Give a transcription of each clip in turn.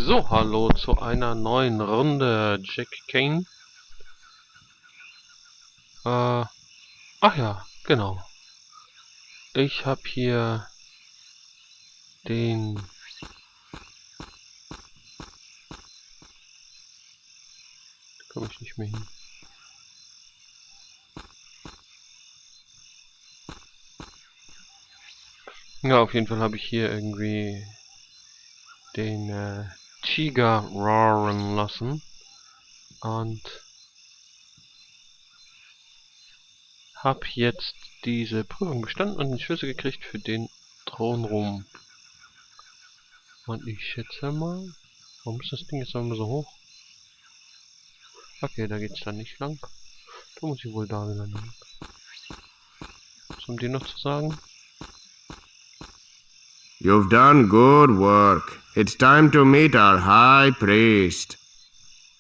So, hallo zu einer neuen Runde Keane. Ach ja, genau. Ich habe hier den komme ich nicht mehr hin. Ja, auf jeden Fall habe ich hier irgendwie den Tiger roaren lassen und habe jetzt diese Prüfung bestanden und einen Schlüssel gekriegt für den Thronraum. Und ich schätze mal, warum ist das Ding jetzt immer so hoch? Okay, da geht's dann nicht lang. Da muss ich wohl da wieder lang. Was haben die noch zu sagen? You've done good work. It's time to meet our High Priest.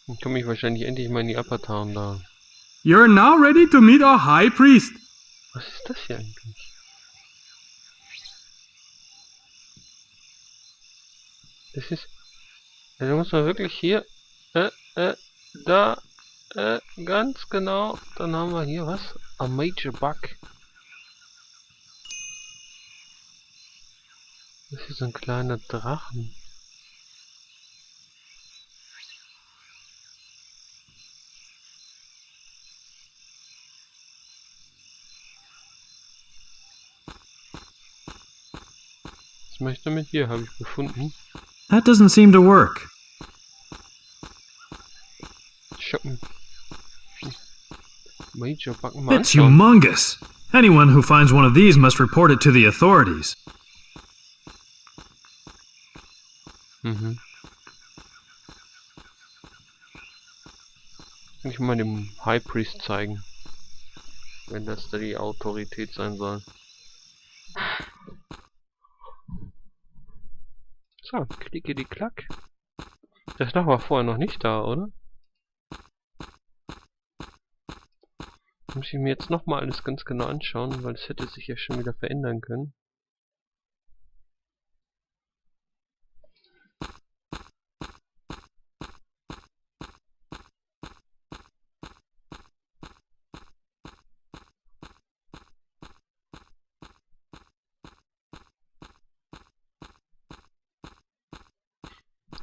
Dann komme ich wahrscheinlich endlich mal in die Upper Town da. You're now ready to meet our High Priest. Was ist das hier eigentlich? Das ist... Also muss man wirklich hier... ganz genau. Dann haben wir hier was? A Major Bug. Das ist so ein kleiner Drachen. Was mache ich damit? Hier habe ich gefunden. That doesn't seem to work. Shoppen. Major Bug. It's humongous. Anyone who finds one of these must report it to the authorities. Mhm. Kann ich mal dem High Priest zeigen. Wenn das da die Autorität sein soll. So, klicke die Klack. Das Dach war vorher noch nicht da, oder? Muss ich mir jetzt nochmal alles ganz genau anschauen, weil es hätte sich ja schon wieder verändern können.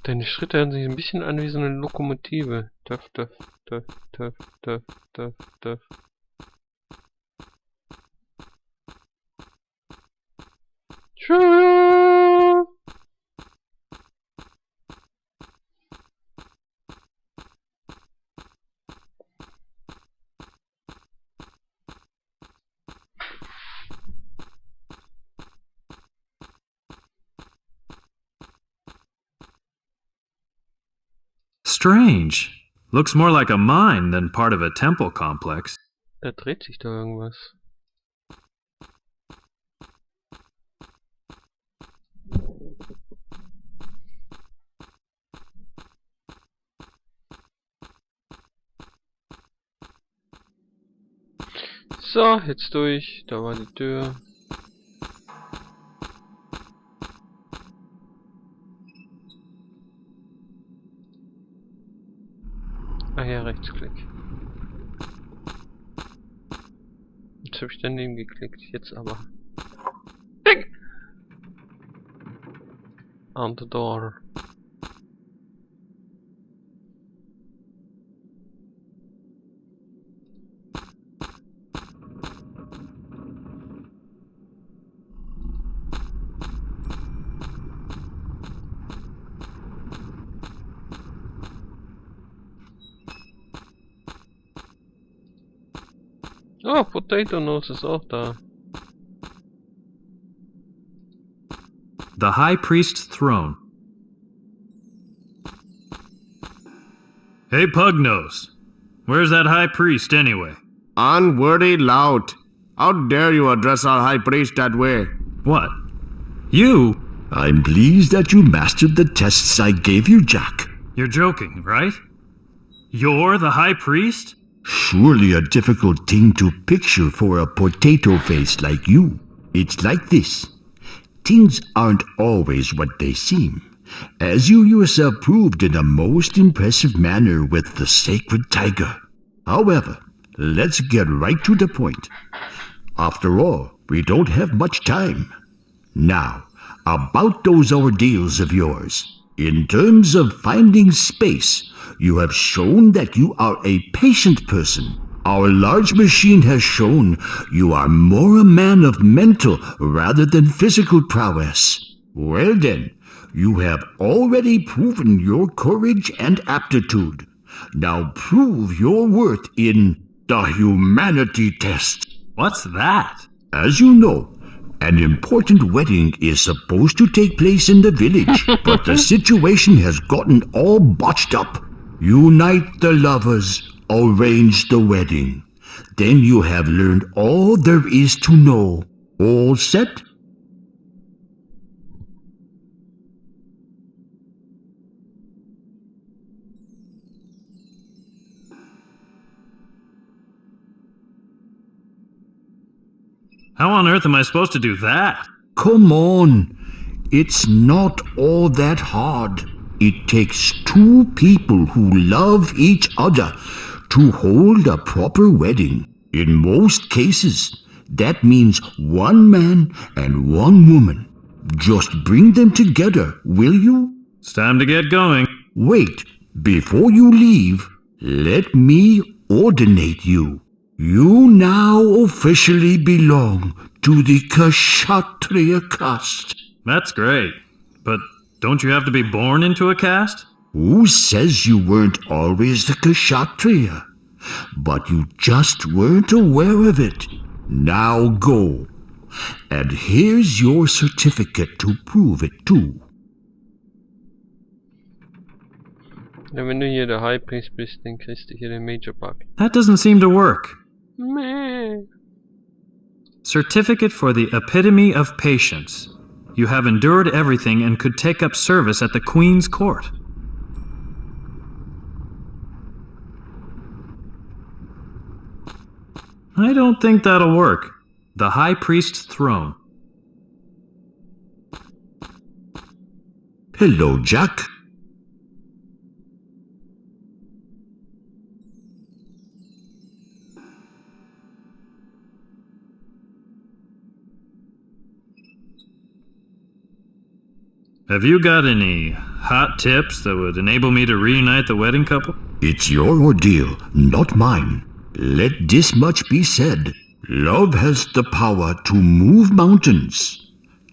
Deine Schritte hören sich ein bisschen an wie so eine Lokomotive. Töff, töff, töff, töff, töff, töff, töff. Tschüss. Strange. Looks more like a mine than part of a temple complex. Da dreht sich da irgendwas. So, jetzt durch. Da war die Tür. Ah ja, Rechtsklick. Jetzt habe ich daneben geklickt. Jetzt aber. Ding! On the door. Oh, Potato Nose ist auch da. The High Priest's throne. Hey, Pugnose. Where's that High Priest anyway? Unworthy lout. How dare you address our High Priest that way? What? You? I'm pleased that you mastered the tests I gave you, Jack. You're joking, right? You're the High Priest? Surely a difficult thing to picture for a potato face like you. It's like this. Things aren't always what they seem. as you yourself proved in a most impressive manner with the sacred tiger. However, let's get right to the point. After all, we don't have much time. Now, about those ordeals of yours. In terms of finding space, you have shown that you are a patient person. Our large machine has shown you are more a man of mental rather than physical prowess. Well then, you have already proven your courage and aptitude. Now prove your worth in the humanity test. What's that? As you know, an important wedding is supposed to take place in the village, but the situation has gotten all botched up. Unite the lovers, arrange the wedding. Then you have learned all there is to know. All set? How on earth am I supposed to do that? Come on. It's not all that hard. It takes two people who love each other to hold a proper wedding. In most cases, that means one man and one woman. Just bring them together, will you? It's time to get going. Wait, before you leave, let me ordinate you. You now officially belong to the Kshatriya caste. That's great. But don't you have to be born into a caste? Who says you weren't always the Kshatriya? But you just weren't aware of it. Now go. And here's your certificate to prove it too. Ja, wenn du hier der High Priest bist, dann kriegst du hier den Major Bug. That doesn't seem to work. Meh. Certificate for the epitome of patience. You have endured everything and could take up service at the Queen's court. I don't think that'll work. The High Priest's throne. Hello, Jack. Have you got any hot tips that would enable me to reunite the wedding couple? It's your ordeal, not mine. Let this much be said. Love has the power to move mountains,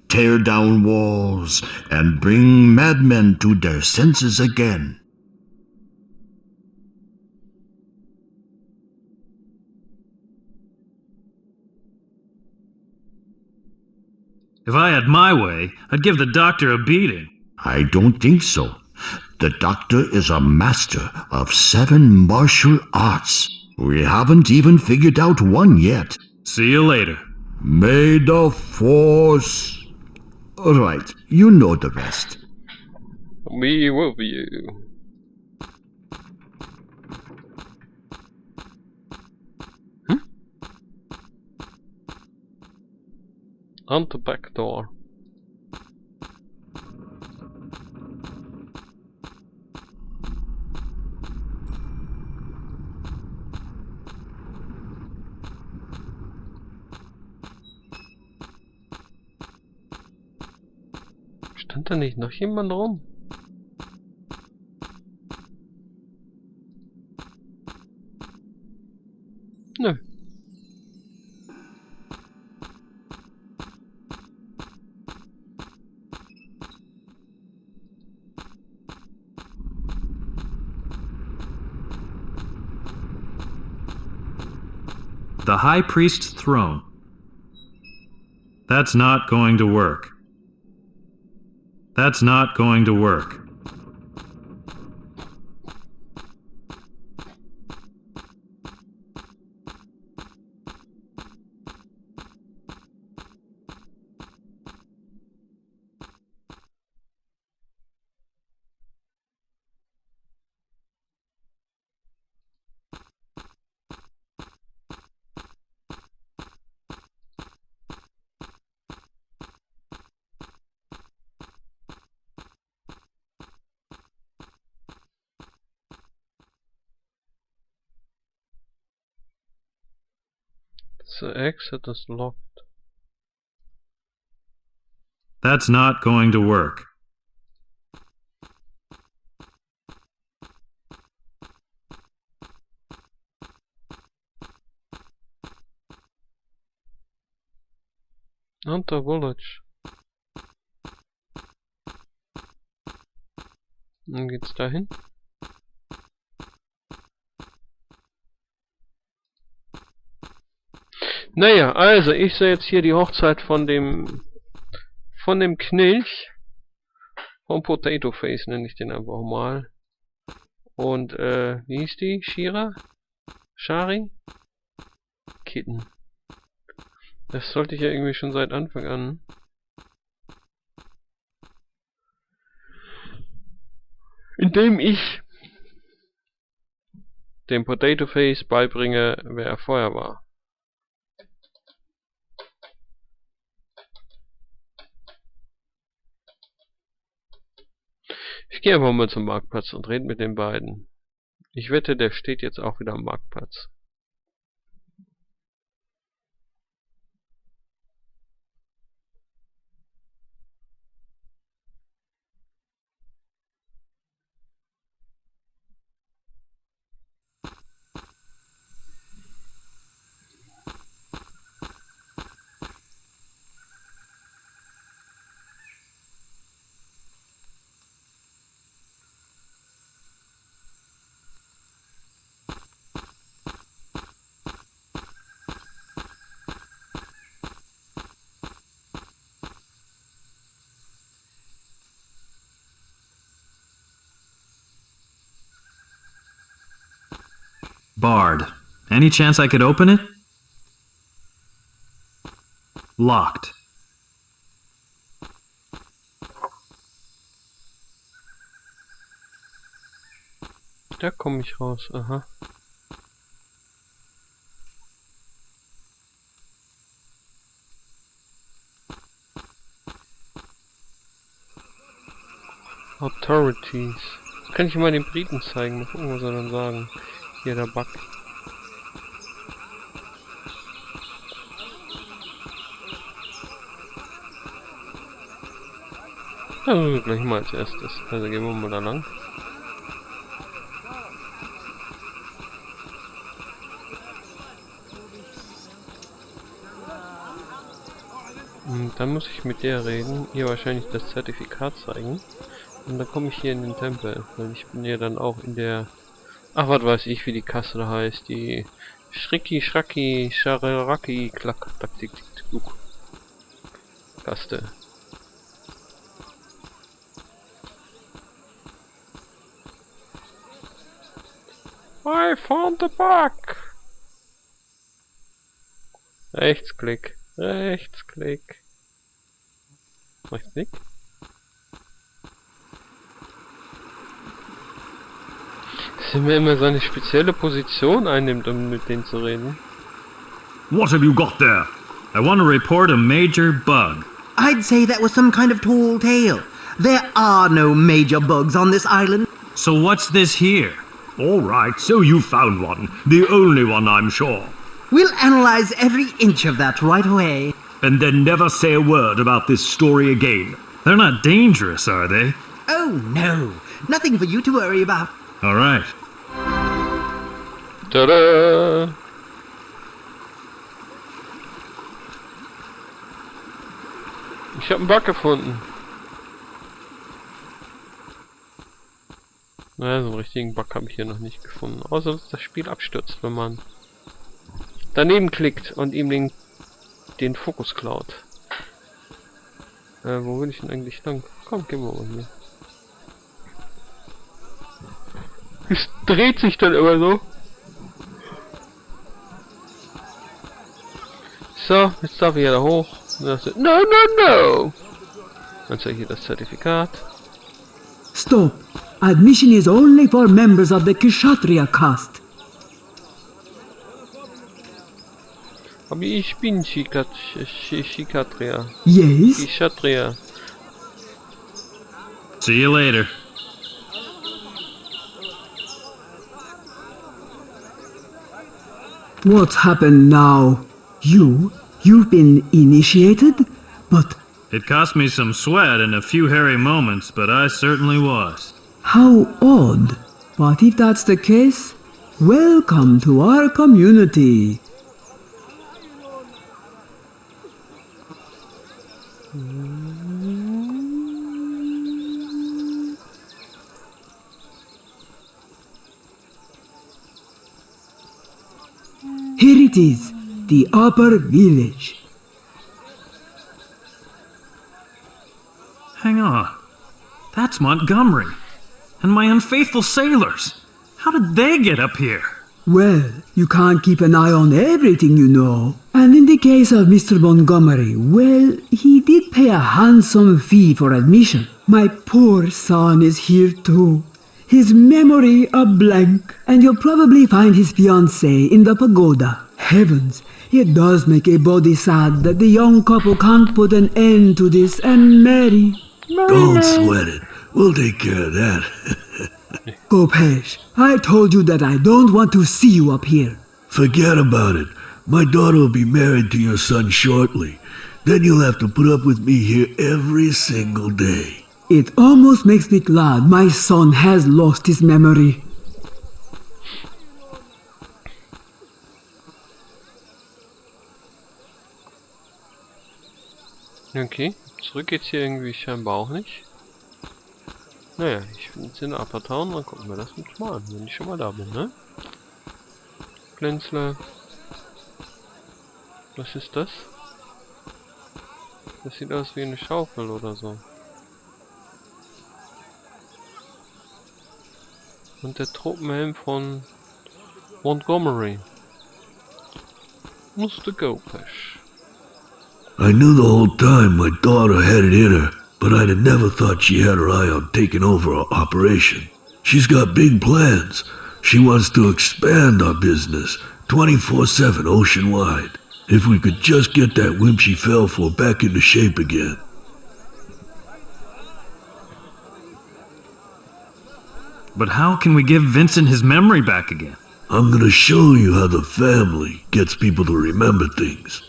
tear down walls, and bring madmen to their senses again. If I had my way, I'd give the doctor a beating. I don't think so. The doctor is a master of 7 martial arts. We haven't even figured out one yet. See you later. May the force... All right, you know the rest. We will be you. On the back door. Stand da nicht noch jemand rum? Nö. The High Priest's throne. That's not going to work. That's not going to work. The exit is locked. That's not going to work. Hunter Village. Dann geht's dahin. Naja, also ich sehe jetzt hier die Hochzeit von dem Knilch. Vom Potato Face nenne ich den einfach mal. Und wie hieß die? Shira? Shari? Kitten. Das sollte ich ja irgendwie schon seit Anfang an. Indem ich dem Potato Face beibringe, wer er vorher war. Ich gehe einfach mal zum Marktplatz und rede mit den beiden. Ich wette, der steht jetzt auch wieder am Marktplatz. Barred. Any chance I could open it? Locked. Da komme ich raus, aha. Authorities. Das kann ich mal den Briten zeigen, mal gucken, was er dann sagen. Hier der Bug. Also gleich mal als erstes. Also gehen wir mal da lang. Und dann muss ich mit der reden, ihr wahrscheinlich das Zertifikat zeigen. Und dann komme ich hier in den Tempel, weil ich bin ja dann auch in der... Ach, was weiß ich, wie die Kasse da heißt. Die Schricki, Schracki, Schararaki, Klack, Taktik, Tuk. Kaste. I found the bug! Rechtsklick, Rechtsklick. Rechtsklick? Dass er immer seine spezielle Position einnimmt, um mit denen zu reden. What have you got there? I want to report a major bug. I'd say that was some kind of tall tale. There are no major bugs on this island. So what's this here? All right, so you found one. The only one, I'm sure. We'll analyze every inch of that right away. And then never say a word about this story again. They're not dangerous, are they? Oh no, nothing for you to worry about. All right. Tada! Ich habe einen Bug gefunden. Naja, so einen richtigen Bug habe ich hier noch nicht gefunden. Außer dass das Spiel abstürzt, wenn man daneben klickt und ihm den Fokus klaut. Wo will ich denn eigentlich lang? Komm, gehen wir mal hier. Es dreht sich dann immer so. So, jetzt darf ich ja da hoch. No, no, no! Dann zeige ich hier das Zertifikat. Stop! Admission is only for members of the Kshatriya caste. Aber ich bin Kshatriya. Yes? Kshatriya. See you later. What's happened now? You've been initiated? But It cost me some sweat and a few hairy moments, but I certainly was. how odd. But if that's the case, welcome to our community. Here it is, the upper village. Hang on. That's Montgomery. And my unfaithful sailors. How did they get up here? Well, you can't keep an eye on everything, you know. And in the case of Mr. Montgomery, well, he did pay a handsome fee for admission. My poor son is here too. His memory a blank, and you'll probably find his fiancée in the pagoda. Heavens, it does make a body sad that the young couple can't put an end to this and marry. Don't sweat it. We'll take care of that. Kompass, I told you that I don't want to see you up here. Forget about it. My daughter will be married to your son shortly. Then you'll have to put up with me here every single day. It almost makes me glad my son has lost his memory. Okay, zurück geht's hier irgendwie scheinbar auch nicht. Naja, ich bin jetzt in der Upper Town, dann gucken wir das uns mal an, wenn ich schon mal da bin, ne? Pflänzle. Was ist das? Das sieht aus wie eine Schaufel oder so. Und der Truppenhelm von Montgomery. Mr. Kompass. I knew the whole time my daughter had it in her, but I'd have never thought she had her eye on taking over our operation. She's got big plans. She wants to expand our business 24/7 ocean-wide. If we could just get that wimp she fell for back into shape again. But how can we give Vincent his memory back again? I'm gonna show you how the family gets people to remember things.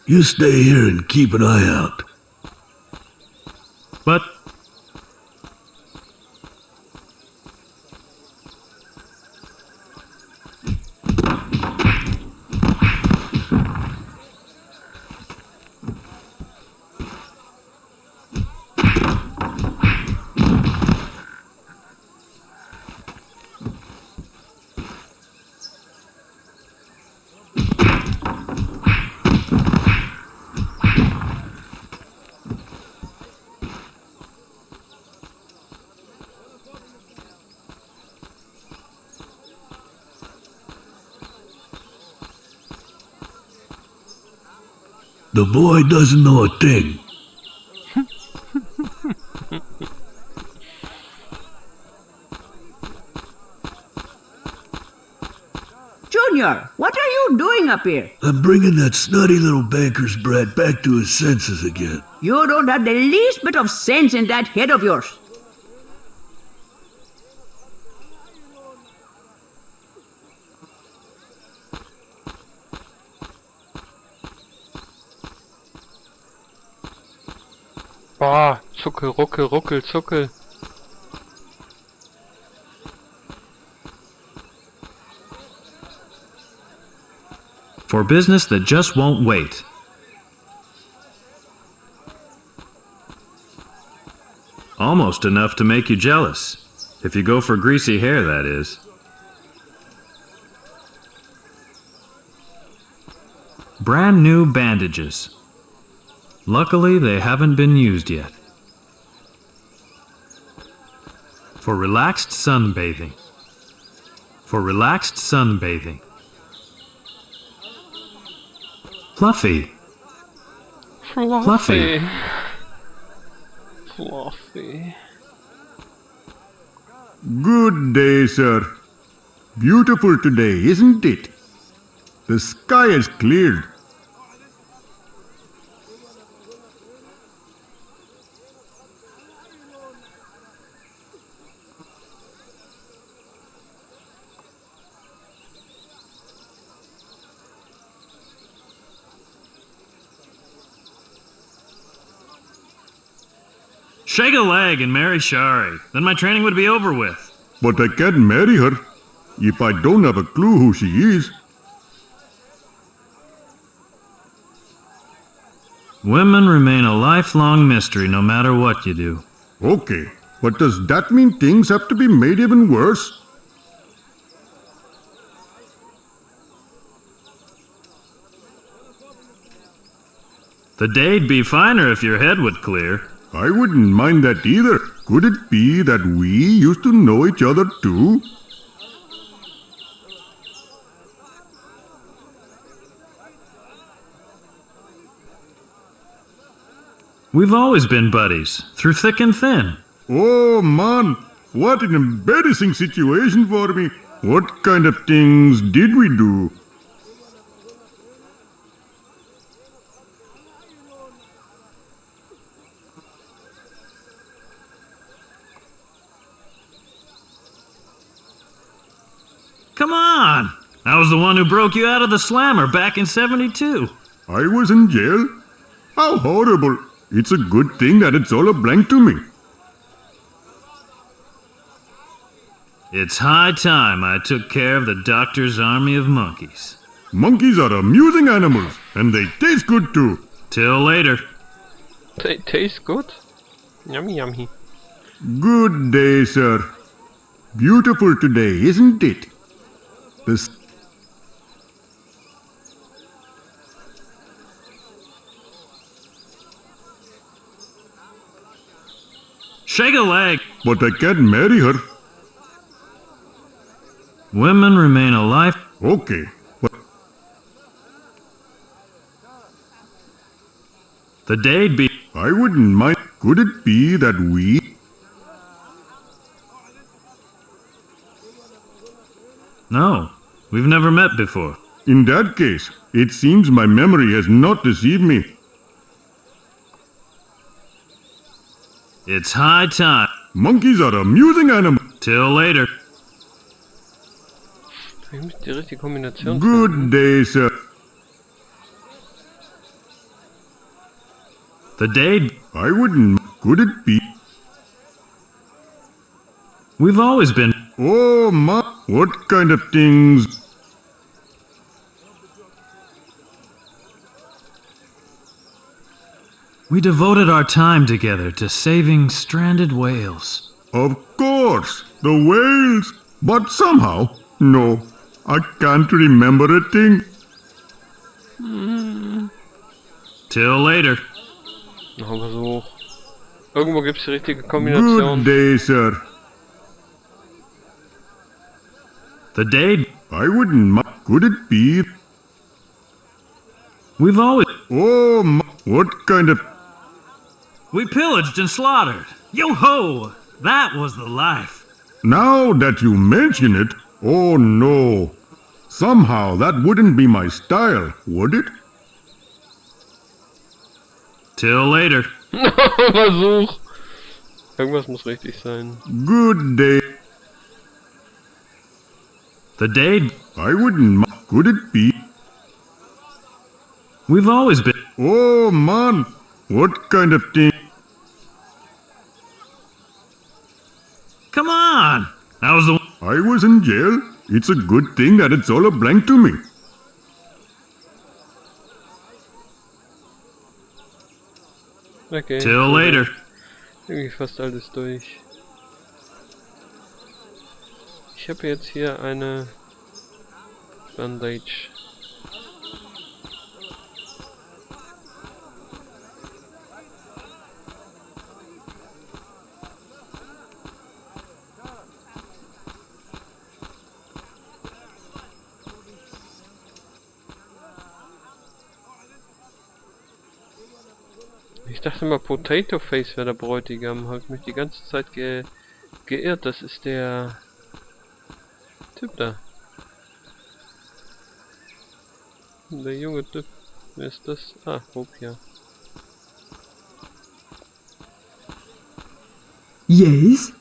You stay here and keep an eye out. But The boy doesn't know a thing. Junior, what are you doing up here? I'm bringing that snotty little banker's brat back to his senses again. You don't have the least bit of sense in that head of yours. Boah, Zuckel, Ruckel, Ruckel, Zuckel. for business that just won't wait. Almost enough to make you jealous. If you go for greasy hair, that is. Brand new bandages. Luckily, they haven't been used yet. For relaxed sunbathing. For relaxed sunbathing. Fluffy. Fluffy. Fluffy. Good day, sir. Beautiful today, isn't it? The sky is cleared. Shake a leg and marry Shari. Then my training would be over with. But I can't marry her if I don't have a clue who she is. Women remain a lifelong mystery no matter what you do. Okay, but does that mean things have to be made even worse? The day'd be finer if your head would clear. I wouldn't mind that either. Could it be that we used to know each other too? We've always been buddies, through thick and thin. Oh man, what an embarrassing situation for me. What kind of things did we do? Come on! I was the one who broke you out of the slammer back in '72. I was in jail? How horrible. It's a good thing that it's all a blank to me. It's high time I took care of the doctor's army of monkeys. Monkeys are amusing animals, and they taste good too. Till later. They taste good? Yummy, yummy. Good day, sir. Beautiful today, isn't it? This. Shake a leg. But I can't marry her. Women remain alive. Okay, but The day'd be. I wouldn't mind. Could it be that we... No, we've never met before. In that case, it seems my memory has not deceived me. It's high time. Monkeys are amusing animals. Till later. Ich muss die richtige Kombination Good finden. day, sir. The day'd. I wouldn't... Could it be... We've always been. Oh, ma... What kind of things... We devoted our time together to saving stranded whales. Of course, the whales. But somehow... No, I can't remember a thing. Till later. Noch ein Versuch. Irgendwo gibt's die richtige Kombination. Good day, sir. The day'd. I wouldn't mind. Could it be... We've always. Oh, ma... What kind of... We pillaged and slaughtered. Yo ho! That was the life. Now that you mention it... Oh no. Somehow that wouldn't be my style, would it? Till later. Versuch. Irgendwas muss richtig sein. Good day. The day'd. I wouldn't mind. Could it be... We've always been. Oh man, what kind of thing... Come on! I was the. I was in jail. It's a good thing that it's all a blank to me. Okay. Till later. Irgendwie fast alles durch. Ich habe jetzt hier eine Bandage. Ich dachte immer, Potato Face wäre der Bräutigam. Habe ich mich die ganze Zeit geirrt. Das ist der Typ da. Der junge Typ. Wer ist das? Ah, Rupia. Yes?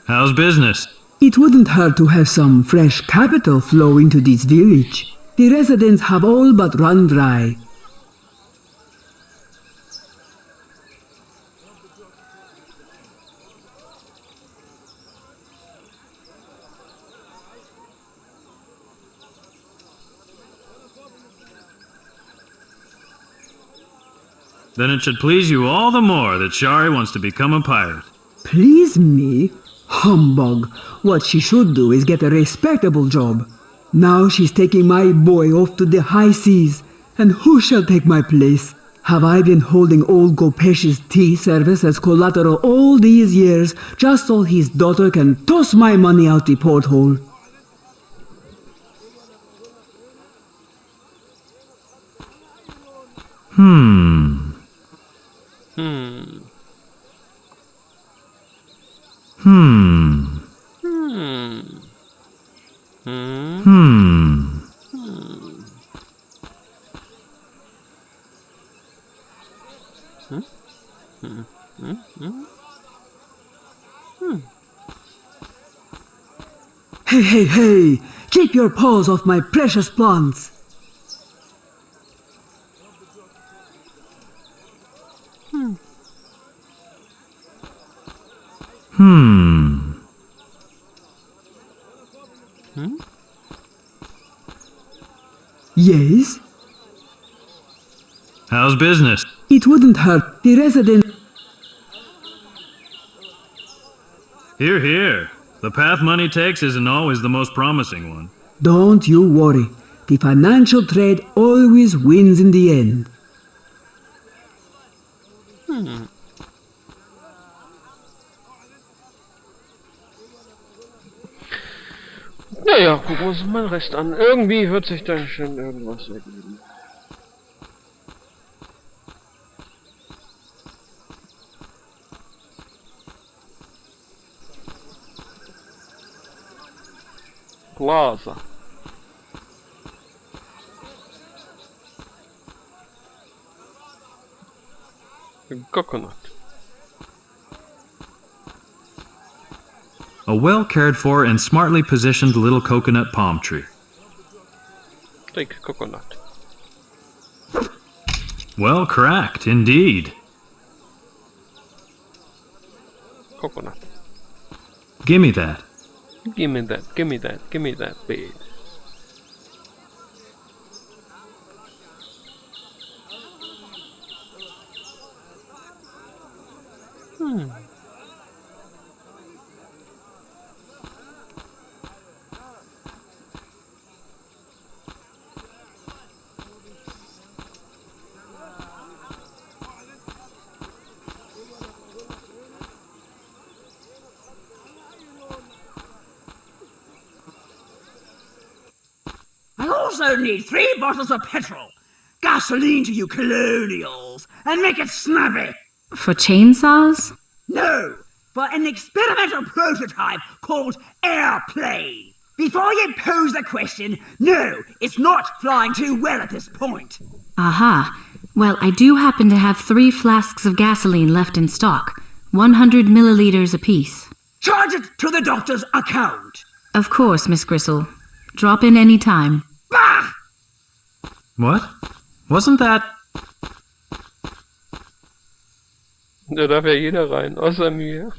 How's business? It wouldn't hurt to have some fresh capital flow into this village. The residents have all but run dry. Then it should please you all the more that Shari wants to become a pirate. Please me? Humbug. What she should do is get a respectable job. Now she's taking my boy off to the high seas. And who shall take my place? Have I been holding old Gopesh's tea service as collateral all these years just so his daughter can toss my money out the porthole? Hmm. Hm. Hmm. Hm. Hm. Hmm. Hm. Hm. Hm. Hm. Hm. Hey, hey, hey! Keep your paws off my precious plants! Hmm. Hm? Yes? How's business? It wouldn't hurt. The resident... Here, here. The path money takes isn't always the most promising one. Don't you worry. The financial trade always wins in the end. Hm. Naja, gucken wir uns mal den Rest an. Irgendwie wird sich dann schon irgendwas ergeben. Plaza. Coconut. A well cared for and smartly positioned little coconut palm tree. Take coconut. Well cracked, indeed. Coconut. Gimme that. Give me that, give me that, give me that, babe. Hmm. I also need 3 bottles of petrol. Gasoline to you colonials. And make it snappy. For chainsaws? No, for an experimental prototype called Airplane. Before you pose the question, no, it's not flying too well at this point. Aha. Well, I do happen to have 3 flasks of gasoline left in stock. 100 milliliters apiece. Charge it to the doctor's account. Of course, Miss Gristle. Drop in any time. Bah! What? Wasn't that... Da darf ja jeder rein, außer mir.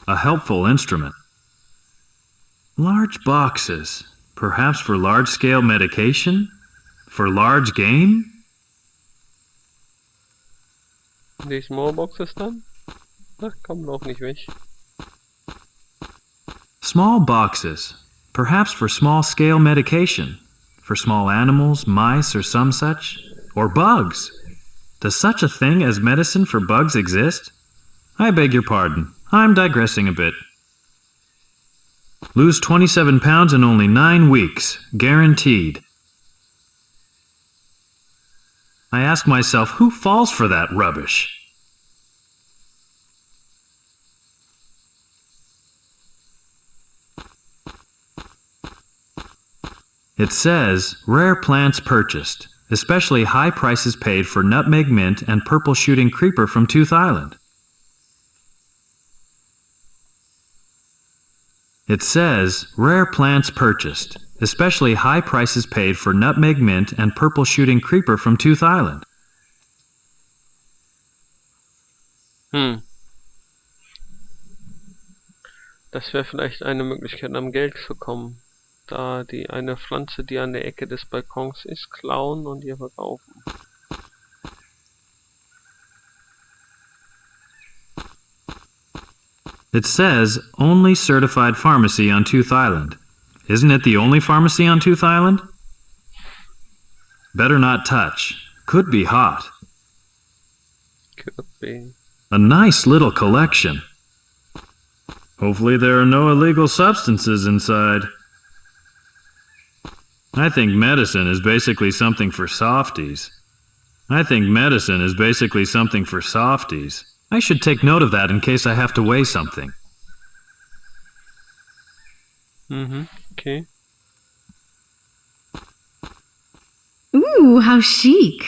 a helpful instrument? Large boxes. Perhaps for large-scale medication? For large game? Die Small Boxes dann? Ach, komm noch nicht weg. Small boxes. Perhaps for small-scale medication. For small animals, mice, or some such. Or bugs. Does such a thing as medicine for bugs exist? I beg your pardon. I'm digressing a bit. Lose 27 pounds in only 9 weeks. Guaranteed. I ask myself, who falls for that rubbish? It says, rare plants purchased, especially high prices paid for nutmeg mint and purple shooting creeper from Tooth Island. It says, rare plants purchased, especially high prices paid for nutmeg mint and purple shooting creeper from Tooth Island. Das wäre vielleicht eine Möglichkeit, am Geld zu kommen. da die eine Pflanze, die an der Ecke des Balkons ist, klauen und ihr verkaufen. It says only certified pharmacy on Tooth Island. Isn't it the only pharmacy on Tooth Island? Better not touch. Could be hot. Could be. A nice little collection. Hopefully there are no illegal substances inside. I think medicine is basically something for softies. I should take note of that in case I have to weigh something. Okay. Ooh, how chic.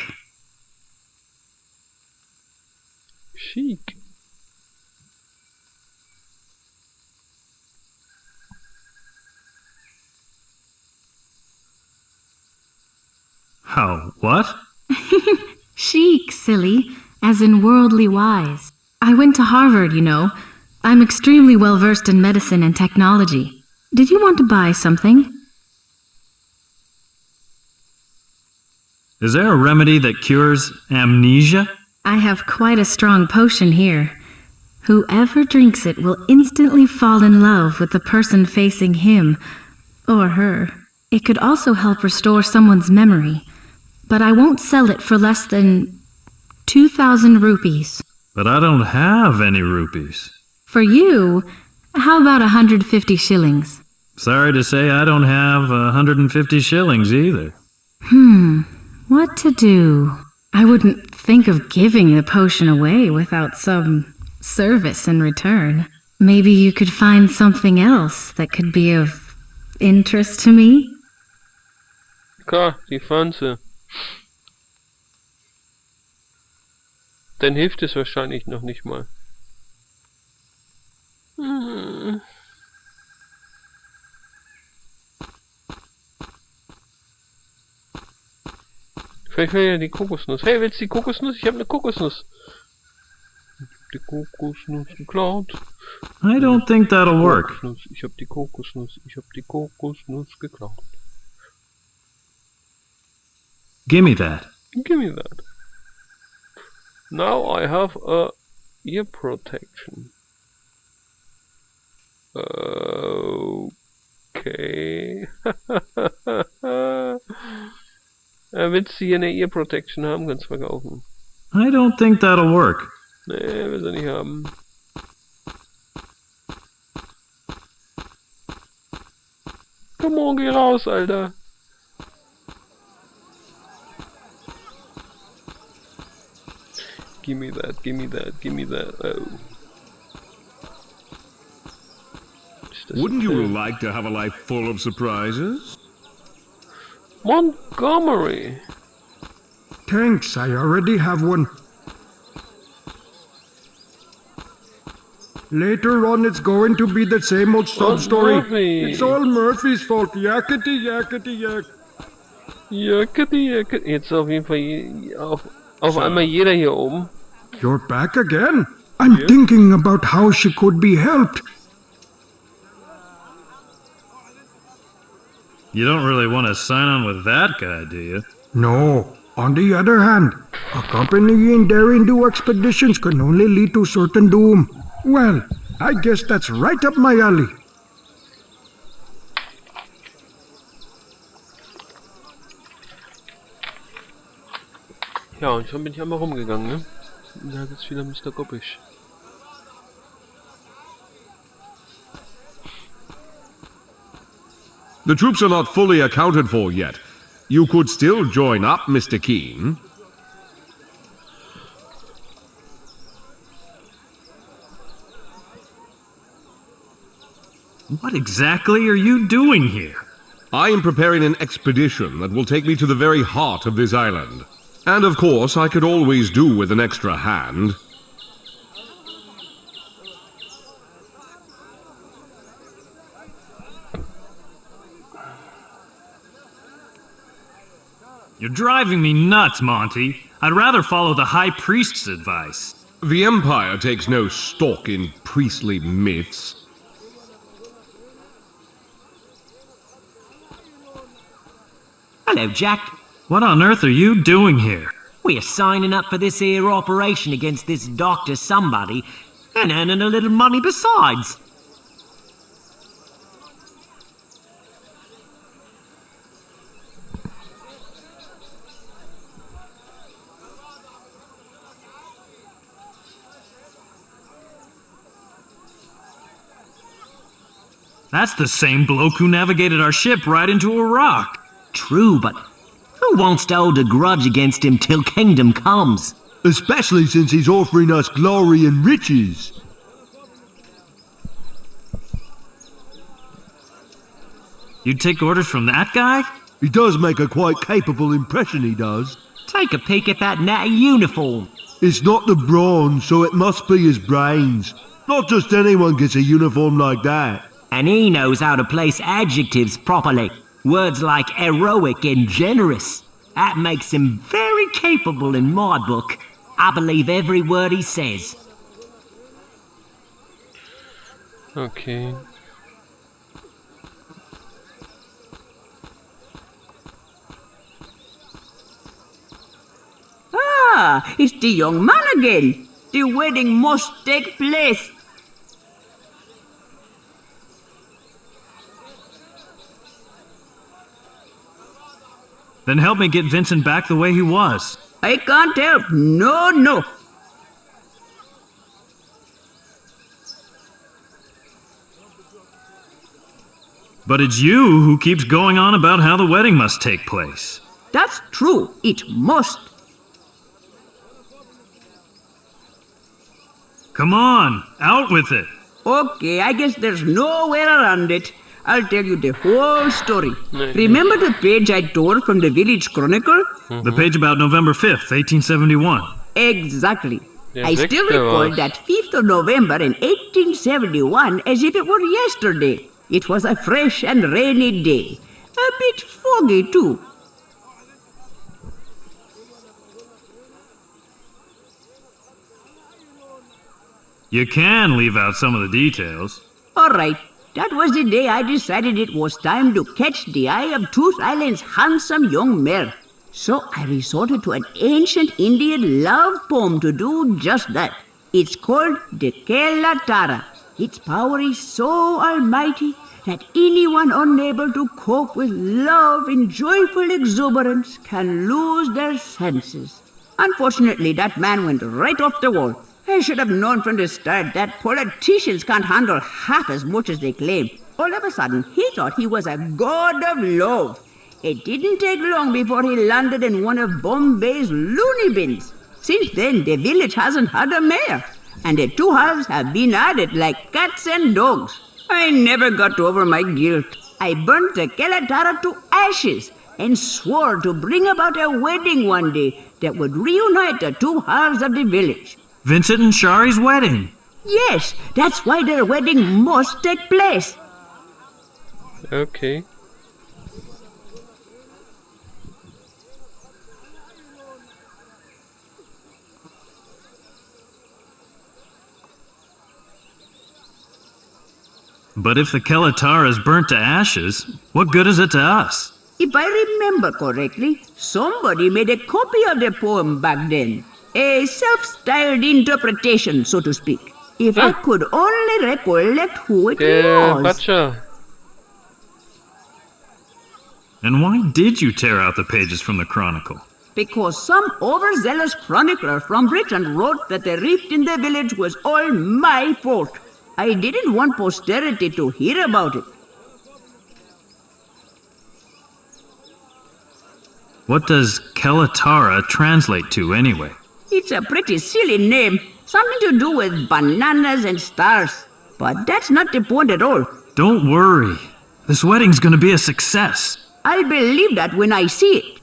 Chic. How? What? Chic, silly, as in worldly wise. I went to Harvard, you know. I'm extremely well versed in medicine and technology. Did you want to buy something? Is there a remedy that cures amnesia? I have quite a strong potion here. Whoever drinks it will instantly fall in love with the person facing him or her. It could also help restore someone's memory, but I won't sell it for less than 2,000 rupees. But I don't have any rupees. For you, how about 150 shillings? Sorry to say I don't have 150 shillings either. What to do? I wouldn't think of giving the potion away without some service in return. Maybe you could find something else that could be of interest to me? Klar, die Pflanze. Dann hilft es wahrscheinlich noch nicht mal. Vielleicht will ja die Kokosnuss. Hey, willst du die Kokosnuss? Ich habe eine Kokosnuss. Die Kokosnuss geklaut. I don't think that'll work. Ich habe die Kokosnuss. Ich habe die Kokosnuss geklaut. Give me that. Give me that. Now I have a ear protection. Okay. Willst du hier eine Ear Protection haben, kannst du verkaufen. I don't think that'll work. Nee, will sie nicht haben. Komm on, geh raus, Alter. Give me that, give me that, give me that. Oh. Wouldn't you like to have a life full of surprises? Montgomery. Thanks, I already have one. Later on, it's going to be the same old sob story. Murphy. It's all Murphy's fault. Yakety, yakety, yak. Yakety, yakety. Jetzt auf jeden Fall auf einmal jeder hier oben. You're back again? I'm thinking about how she could be helped. You don't really want to sign on with that guy, do you? No. On the other hand, accompanying daring do expeditions can only lead to certain doom. Well, I guess that's right up my alley. Ja, und schon bin ich einmal rumgegangen, ne? Da ist wieder Mr. Goppisch. The troops are not fully accounted for yet. You could still join up, Mr. Keane. What exactly are you doing here? I am preparing an expedition that will take me to the very heart of this island. And of course, I could always do with an extra hand. You're driving me nuts, Monty. I'd rather follow the High Priest's advice. The Empire takes no stock in priestly myths. Hello, Jack. What on earth are you doing here? We're signing up for this here operation against this Dr. Somebody and earning a little money besides. That's the same bloke who navigated our ship right into a rock. True, but who wants to hold a grudge against him till kingdom comes? Especially since he's offering us glory and riches. You'd take orders from that guy? He does make a quite capable impression, he does. Take a peek at that natty uniform. It's not the bronze, so it must be his brains. Not just anyone gets a uniform like that. And he knows how to place adjectives properly. Words like heroic and generous. That makes him very capable in my book. I believe every word he says. Okay. Ah, it's the young man again. The wedding must take place. Then help me get Vincent back the way he was. I can't help. No, no. But it's you who keeps going on about how the wedding must take place. That's true. It must. Come on, out with it. Okay, I guess there's no way around it. I'll tell you the whole story. Remember the page I tore from the Village Chronicle? The page about November 5th, 1871. Exactly. Yeah, I still recall that 5th of November in 1871 as if it were yesterday. It was a fresh and rainy day. A bit foggy, too. You can leave out some of the details. All right. That was the day I decided it was time to catch the eye of Tooth Island's handsome young mare. So I resorted to an ancient Indian love poem to do just that. It's called the Kelatara. Its power is so almighty that anyone unable to cope with love in joyful exuberance can lose their senses. Unfortunately, that man went right off the wall. I should have known from the start that politicians can't handle half as much as they claim. All of a sudden, he thought he was a god of love. It didn't take long before he landed in one of Bombay's loony bins. Since then, the village hasn't had a mayor, and the two halves have been at it like cats and dogs. I never got over my guilt. I burnt the Kelatara to ashes and swore to bring about a wedding one day that would reunite the two halves of the village. Vincent and Shari's wedding. Yes, that's why their wedding must take place. Okay. But if the Kelatara is burnt to ashes, what good is it to us? If I remember correctly, somebody made a copy of the poem back then. A self-styled interpretation, so to speak. If I could only recollect who it was. Gotcha. And why did you tear out the pages from the Chronicle? Because some overzealous chronicler from Britain wrote that the rift in the village was all my fault. I didn't want posterity to hear about it. What does Kelatara translate to anyway? It's a pretty silly name. Something to do with bananas and stars. But that's not the point at all. Don't worry. This wedding's gonna be a success. I'll believe that when I see it.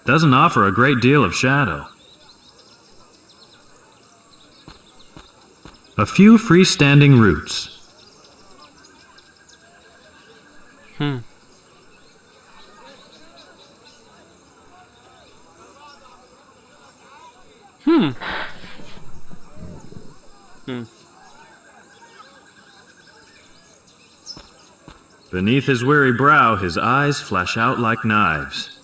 Doesn't offer a great deal of shadow. A few freestanding roots. Beneath his weary brow, his eyes flash out like knives.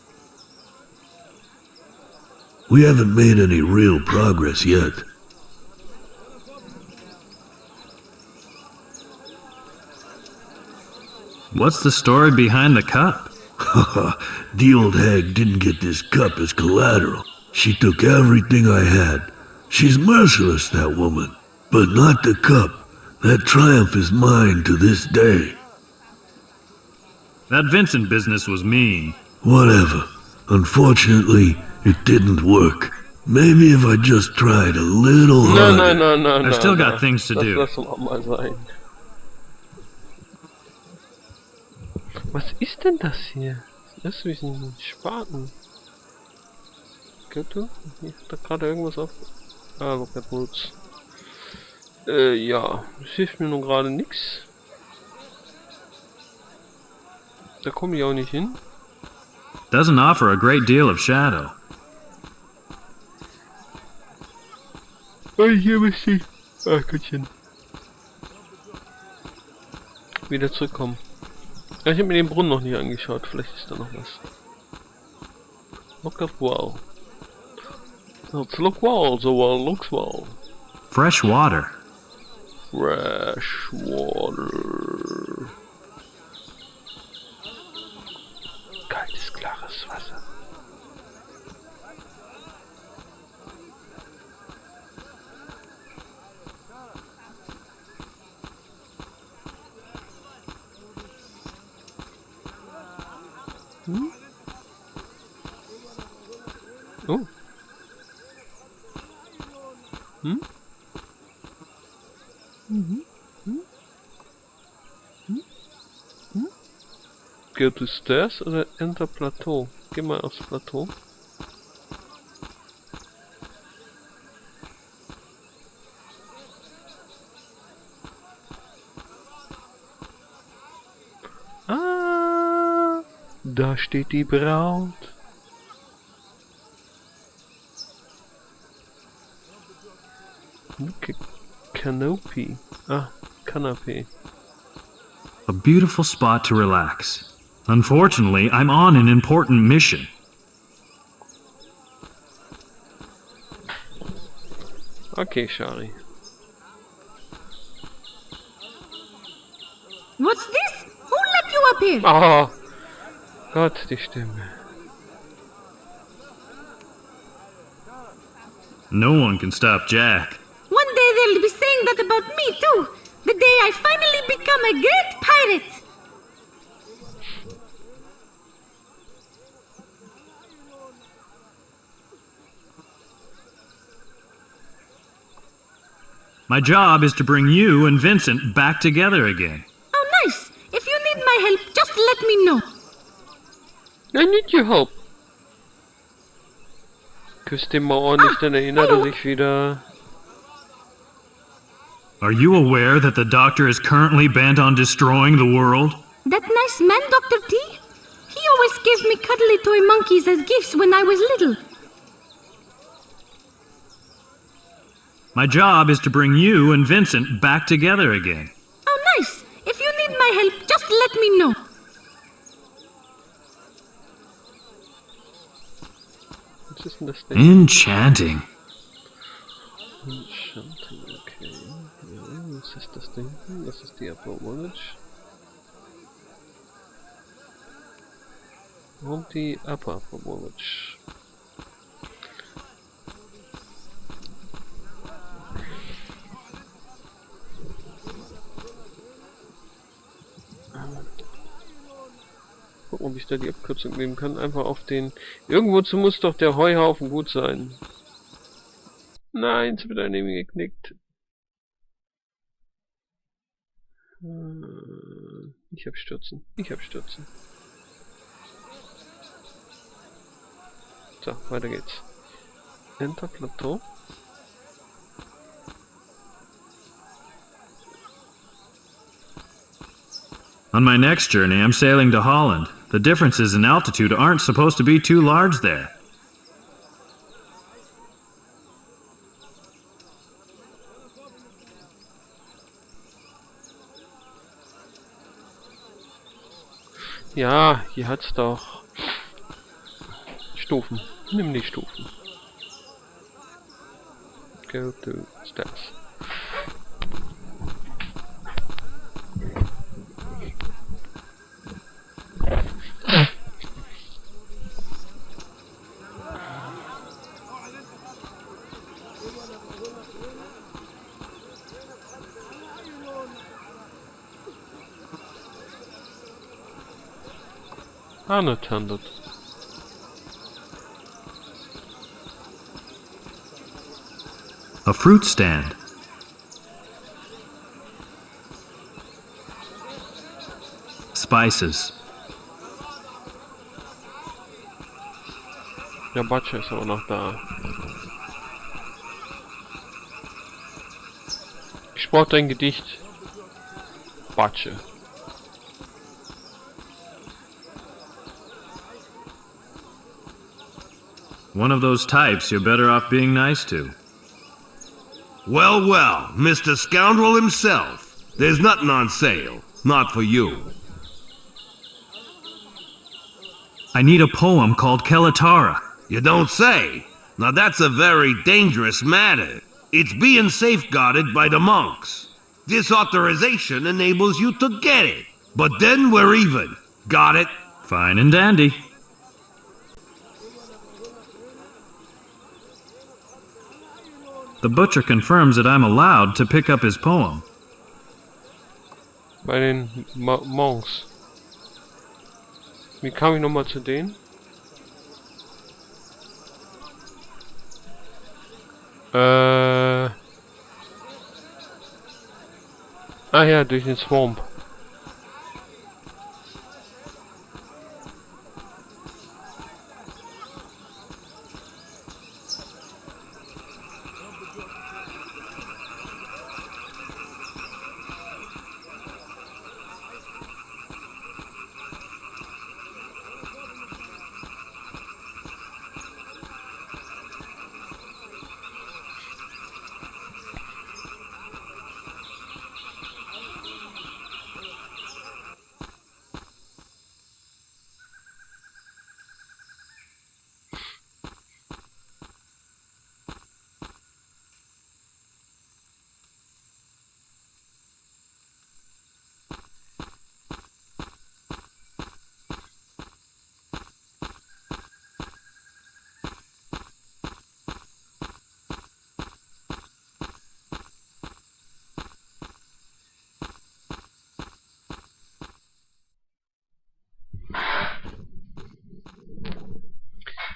We haven't made any real progress yet. What's the story behind the cup? The old hag didn't get this cup as collateral. She took everything I had. She's merciless, that woman. But not the cup. That triumph is mine to this day. That Vincent business was mean. Whatever. Unfortunately, it didn't work. Maybe if I just tried a little harder. No. I've still got things to do. Das soll auch mal sein. Was ist denn das hier? Das ist wie ein Spaten. Gehört du? Hier hat da gerade irgendwas auf. Ah, Rocket Boots. Ja. Das hilft mir nun gerade nix. Da komme ich auch nicht hin. Doesn't offer a great deal of shadow. Oh, hier müsste ich. Ah, Gottchen. Wieder zurückkommen. Ja, ich habe mir den Brunnen noch nie angeschaut. Vielleicht ist da noch was. Look at well. Let's look well, the well looks well. Fresh water. Fresh water. Kaltes, klares Wasser. Oh. Go to stairs oder enter Plateau? Geh mal aufs Plateau. Ah, da steht die Braut. Canopy. Ah, Canapé. A beautiful spot to relax. Unfortunately, I'm on an important mission. Okay, Shari. What's this? Who let you up here? Oh, Gott, die Stimme. No one can stop Jack. One day they'll be saying that about me too. The day I finally become a great pirate. My job is to bring you and Vincent back together again. Oh, nice. If you need my help, just let me know. I need your help. Küsst ihn mal ordentlich, dann erinnert er sich wieder. Are you aware that the Doctor is currently bent on destroying the world? That nice man, Dr. T? He always gave me cuddly toy monkeys as gifts when I was little. My job is to bring you and Vincent back together again. Oh, nice. If you need my help, just let me know. Was ist denn das Ding? Enchanting. Enchanting, okay. Ja, was ist das Ding? Das ist die Abbruch. Und die Abbruch. Gucken, ob ich da die Abkürzung nehmen kann. Einfach auf den... Irgendwozu muss doch der Heuhaufen gut sein. Nein, es wird daneben geknickt. Ich hab Stürzen. So, weiter geht's. Enter Plateau. On my next journey, I'm sailing to Holland. The differences in altitude aren't supposed to be too large there. Ja, hier hat's doch Stufen. Nimm die Stufen. Go to steps. Unattended. A fruit stand. Spices. Der Batsche ist auch noch da. Ich brauche dein Gedicht. Batsche. One of those types you're better off being nice to. Well, well, Mr. Scoundrel himself. There's nothing on sale. Not for you. I need a poem called Kelatara. You don't say. Now that's a very dangerous matter. It's being safeguarded by the monks. This authorization enables you to get it. But then we're even. Got it? Fine and dandy. The butcher confirms that I'm allowed to pick up his poem. Bei den Monks. Wie kam ich nochmal zu denen? Ah ja, durch den Swamp.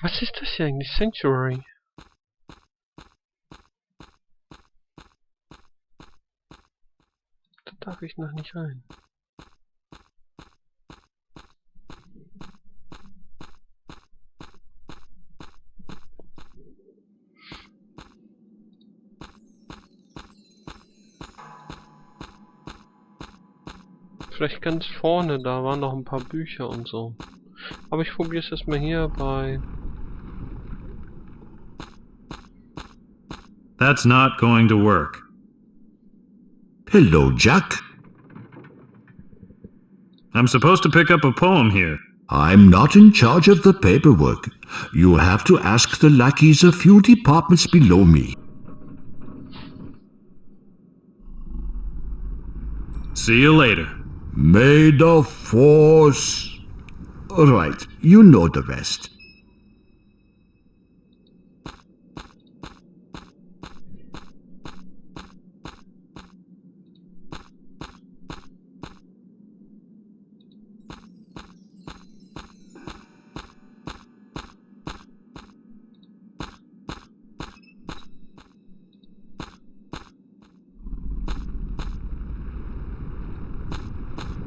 Was ist das hier eigentlich? Sanctuary? Da darf ich noch nicht rein. Vielleicht ganz vorne, da waren noch ein paar Bücher und so. Aber ich probiere es erstmal hier bei... That's not going to work. Hello, Jack. I'm supposed to pick up a poem here. I'm not in charge of the paperwork. You have to ask the lackeys a few departments below me. See you later. May the force... Right, you know the rest.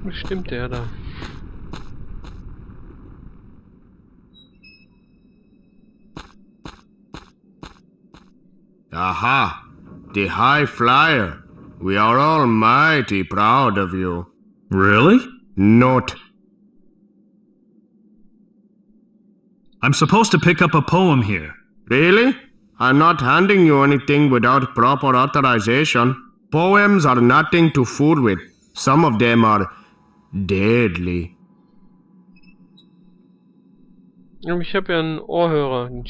Bestimmt der da. Aha, the High Flyer. We are all mighty proud of you. Really? Note. I'm supposed to pick up a poem here. Really? I'm not handing you anything without proper authorization. Poems are nothing to fool with. Some of them are deadly. Aber ich habe ja einen Ohrhörer. Den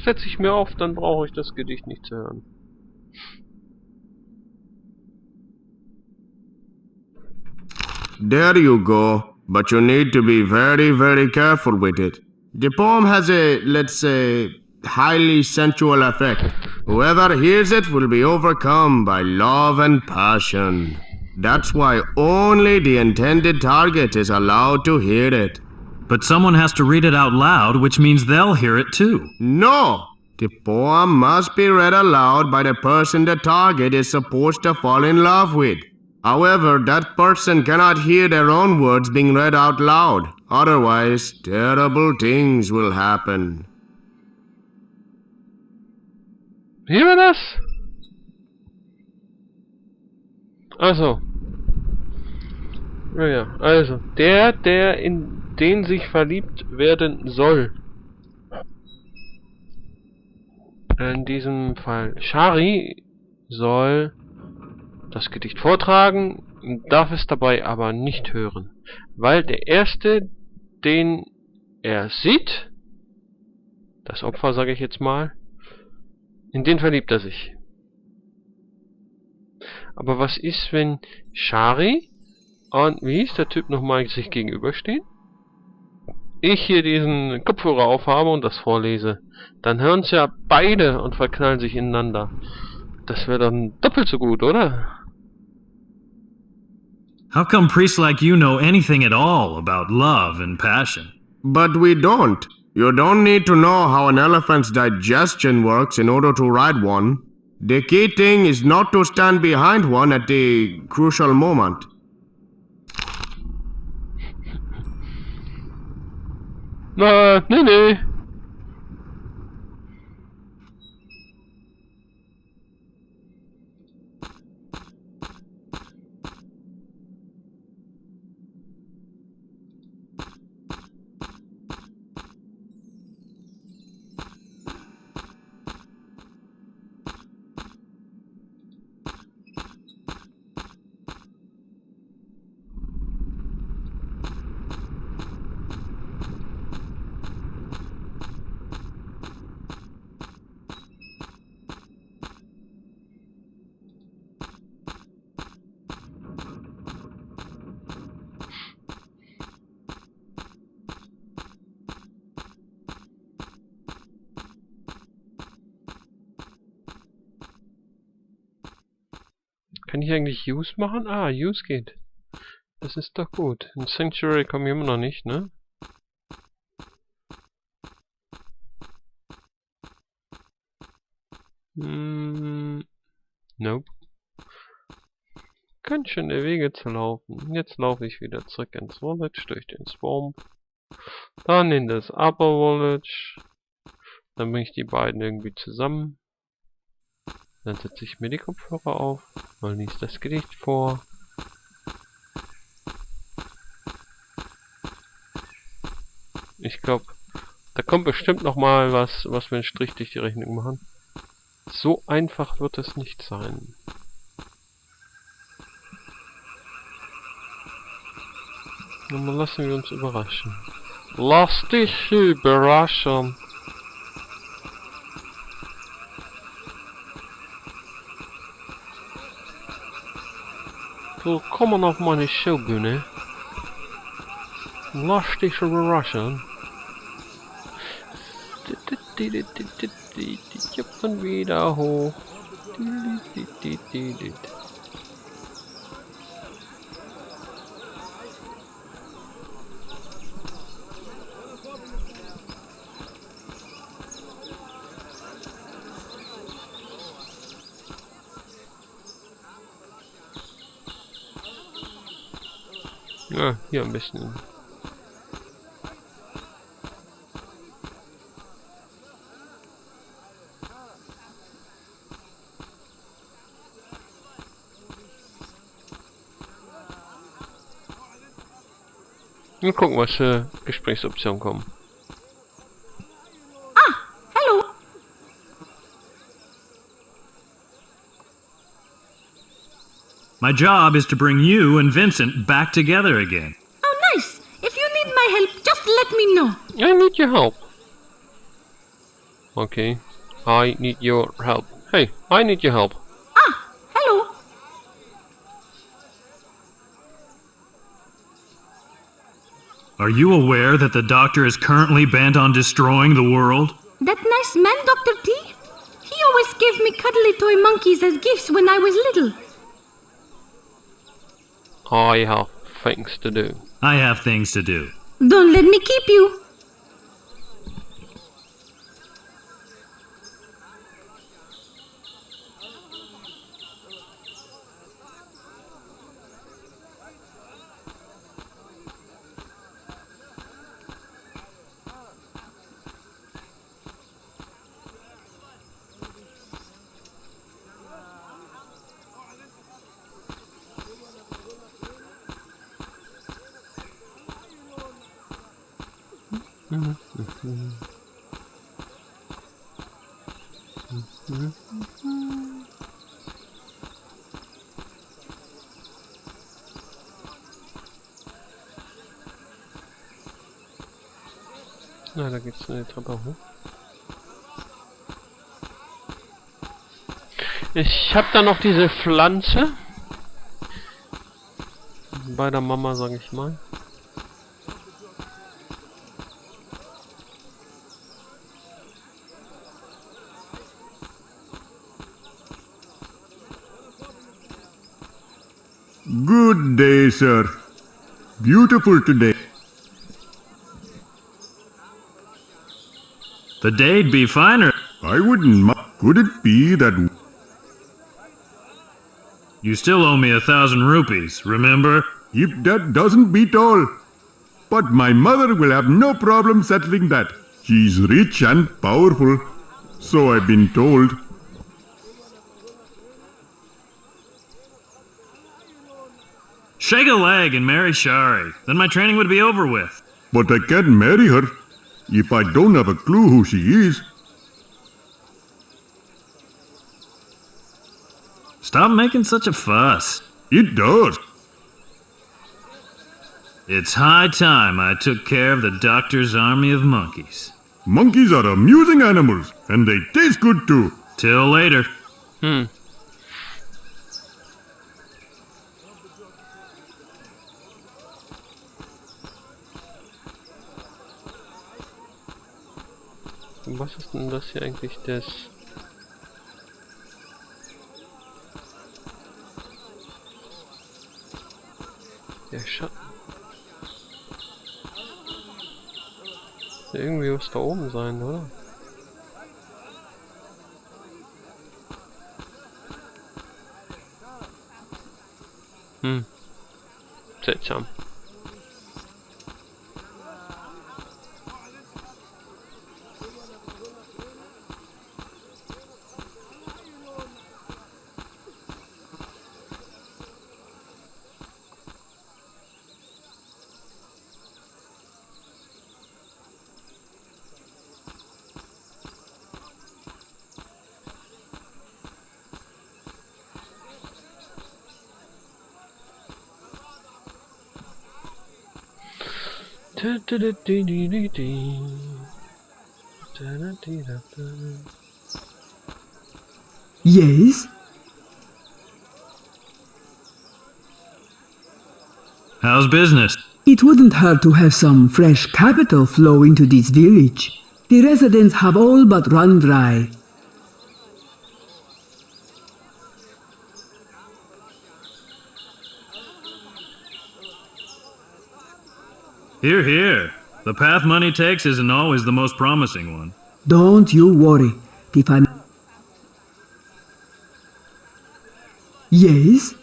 setze ich mir auf, dann brauche ich das Gedicht nicht zu hören. There you go. But you need to be very, very careful with it. The poem has a, let's say, highly sensual effect. Whoever hears it will be overcome by love and passion. That's why only the intended target is allowed to hear it. But someone has to read it out loud, which means they'll hear it too. No! The poem must be read aloud by the person the target is supposed to fall in love with. However, that person cannot hear their own words being read out loud. Otherwise, terrible things will happen. Wie war das? Also. Naja, also. Der in den sich verliebt werden soll. In diesem Fall Shari soll das Gedicht vortragen, darf es dabei aber nicht hören. Weil der Erste, den er sieht, das Opfer sage ich jetzt mal, in den verliebt er sich. Aber was ist, wenn Shari und, wie hieß der Typ nochmal, sich gegenüberstehen? Ich hier diesen Kopfhörer aufhabe und das vorlese. Dann hören es ja beide und verknallen sich ineinander. Das wäre dann doppelt so gut, oder? How come priests like you know anything at all about love and passion? But we don't. You don't need to know how an elephant's digestion works in order to ride one. The key thing is not to stand behind one at the crucial moment. Nee. Kann ich eigentlich Use machen? Ah, Use geht. Das ist doch gut. In Sanctuary kommen wir immer noch nicht, ne? Nope. Ganz schön der Wege zu laufen. Jetzt laufe ich wieder zurück ins Village durch den Swamp. Dann in das Upper Village. Dann bringe ich die beiden irgendwie zusammen. Dann setze ich mir die Kopfhörer auf. Mal liest das Gedicht vor. Ich glaube, da kommt bestimmt noch mal was wir einen Strich durch die Rechnung machen. So einfach wird es nicht sein. Aber lassen wir uns überraschen. Lass dich überraschen. Willkommen auf meine Showbühne. Lass dich überraschen. Ich hab dann wieder hoch. Ja, hier ein bisschen. Mal gucken, was für Gesprächsoptionen kommen. Hello. My job is to bring you and Vincent back together again. Oh, nice. If you need my help, just let me know. I need your help. Okay. I need your help. Hey, I need your help. Ah, hello. Are you aware that the doctor is currently bent on destroying the world? That nice man, Dr. T? He always gave me cuddly toy monkeys as gifts when I was little. I have things to do. I have things to do. Don't let me keep you. Na, da geht's eine Treppe hoch. Ich habe da noch diese Pflanze. Bei der Mama, sag ich mal. Good day, sir. Beautiful today. The day'd be finer. I wouldn't Could it be that... You still owe me 1,000 rupees, remember? If that doesn't beat all. But my mother will have no problem settling that. She's rich and powerful. So I've been told. Shake a leg and marry Shari. Then my training would be over with. But I can't marry her if I don't have a clue who she is. Stop making such a fuss. It does. It's high time I took care of the doctor's army of monkeys. Monkeys are amusing animals, and they taste good too. Till later. Was ist denn das hier eigentlich, das... Der Schatten. Irgendwie muss da oben sein, oder? Seltsam. Yes? How's business? It wouldn't hurt to have some fresh capital flow into this village. The residents have all but run dry. Hear, hear. The path money takes isn't always the most promising one. Don't you worry. Yes?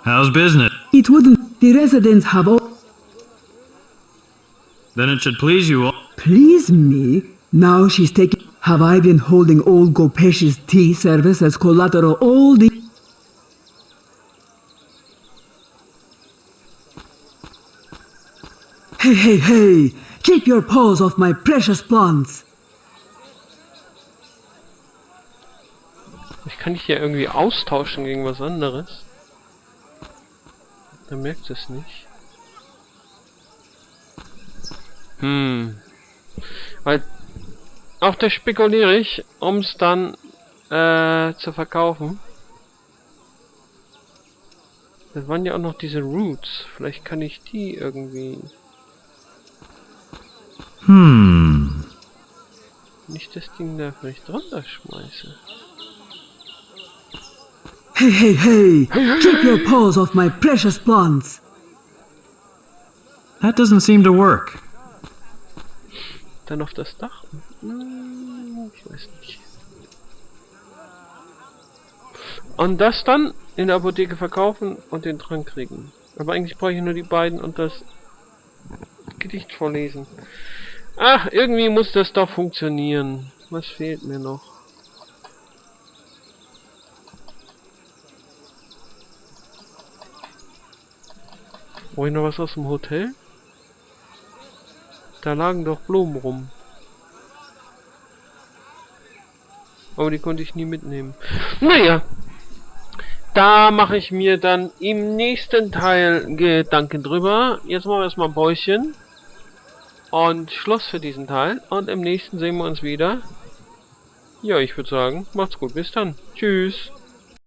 How's business? It wouldn't. The residents have all... Then it should please you all. Please me? Now she's taking... Have I been holding old Gopesh's tea service as collateral all the... Hey, hey, hey! Keep your paws off my precious plants! Ich kann dich ja irgendwie austauschen gegen was anderes. Er merkt es nicht. Weil auf der spekuliere ich, um es dann zu verkaufen. Das waren ja auch noch diese Roots. Vielleicht kann ich die irgendwie... Nicht das Ding da vielleicht drunter schmeiße. Hey, hey, hey! Keep your paws off my precious plants! That doesn't seem to work. Dann auf das Dach? Ich weiß nicht. Und das dann in der Apotheke verkaufen und den Trank kriegen. Aber eigentlich brauche ich nur die beiden und das Gedicht vorlesen. Ach, irgendwie muss das doch funktionieren. Was fehlt mir noch? Brauche ich noch was aus dem Hotel? Da lagen doch Blumen rum. Aber die konnte ich nie mitnehmen. Naja. Da mache ich mir dann im nächsten Teil Gedanken drüber. Jetzt machen wir erstmal ein Päuschen. Und Schluss für diesen Teil. Und im nächsten sehen wir uns wieder. Ja, ich würde sagen, macht's gut. Bis dann. Tschüss.